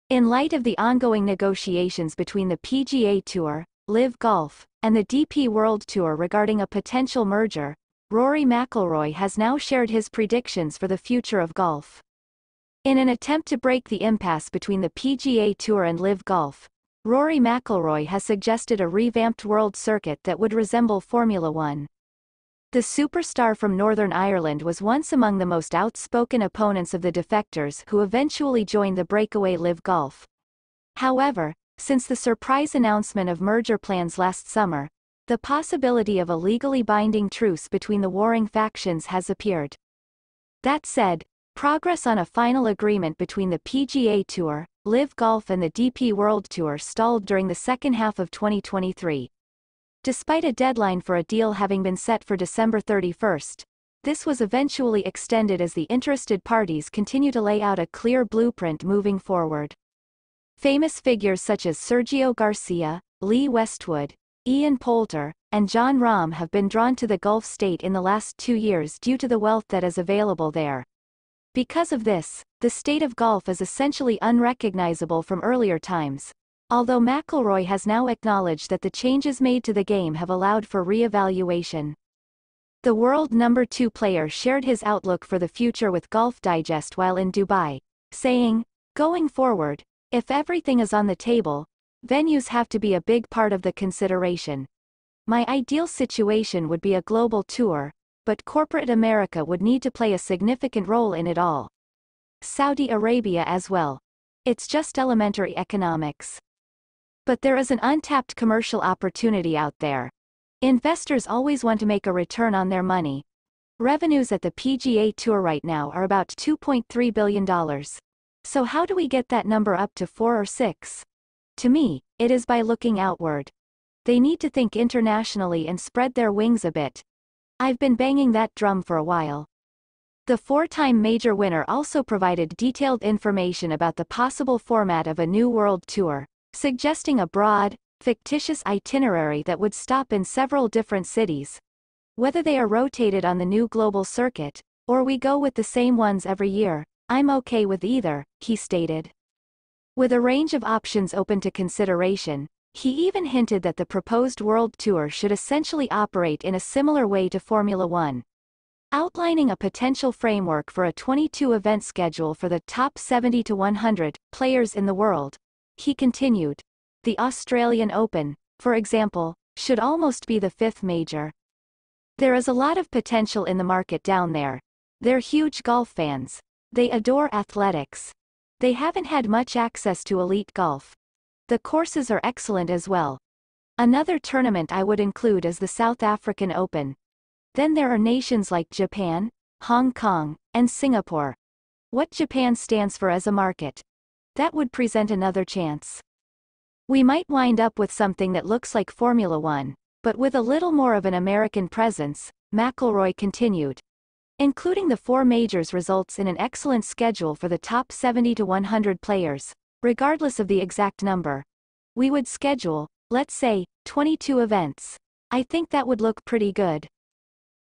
In light of the ongoing negotiations between the PGA Tour, LIV Golf, and the DP World Tour regarding a potential merger, Rory McIlroy has now shared his predictions for the future of golf. In an attempt to break the impasse between the PGA Tour and LIV Golf, Rory McIlroy has suggested a revamped world circuit that would resemble Formula One. The superstar from Northern Ireland was once among the most outspoken opponents of the defectors who eventually joined the breakaway LIV Golf. However, since the surprise announcement of merger plans last summer, the possibility of a legally binding truce between the warring factions has appeared. That said, progress on a final agreement between the PGA Tour, LIV Golf and the DP World Tour stalled during the second half of 2023. Despite a deadline for a deal having been set for December 31st, this was eventually extended as the interested parties continue to lay out a clear blueprint moving forward. Famous figures such as Sergio Garcia, Lee Westwood, Ian Poulter, and Jonrahm have been drawn to the Gulf state in the last 2 years due to the wealth that is available there. Because of this, the state of golf is essentially unrecognizable from earlier times, although McIlroy has now acknowledged that the changes made to the game have allowed for re-evaluation. The world number 2 player shared his outlook for the future with Golf Digest while in Dubai, saying, "Going forward, if everything is on the table, venues have to be a big part of the consideration. My ideal situation would be a global tour, but corporate America would need to play a significant role in it all. Saudi Arabia as well. It's just elementary economics. But there is an untapped commercial opportunity out there. Investors always want to make a return on their money. Revenues at the PGA Tour right now are about $2.3 billion. So how do we get that number up to 4 or 6? To me, it is by looking outward. They need to think internationally and spread their wings a bit. I've been banging that drum for a while." The 4-time major winner also provided detailed information about the possible format of a new world tour, suggesting a broad, fictitious itinerary that would stop in several different cities. "Whether they are rotated on the new global circuit, or we go with the same ones every year, I'm okay with either," he stated. With a range of options open to consideration, he even hinted that the proposed World Tour should essentially operate in a similar way to Formula One. Outlining a potential framework for a 22-event schedule for the top 70 to 100 players in the world, he continued, "The Australian Open, for example, should almost be the 5th major. There is a lot of potential in the market down there. They're huge golf fans. They adore athletics. They haven't had much access to elite golf. The courses are excellent as well. Another tournament I would include is the South African Open. Then there are nations like Japan, Hong Kong, and Singapore. What Japan stands for as a market. That would present another chance. We might wind up with something that looks like Formula One, but with a little more of an American presence," McIlroy continued. "Including the 4 majors results in an excellent schedule for the top 70 to 100 players, regardless of the exact number. We would schedule, let's say, 22 events. I think that would look pretty good."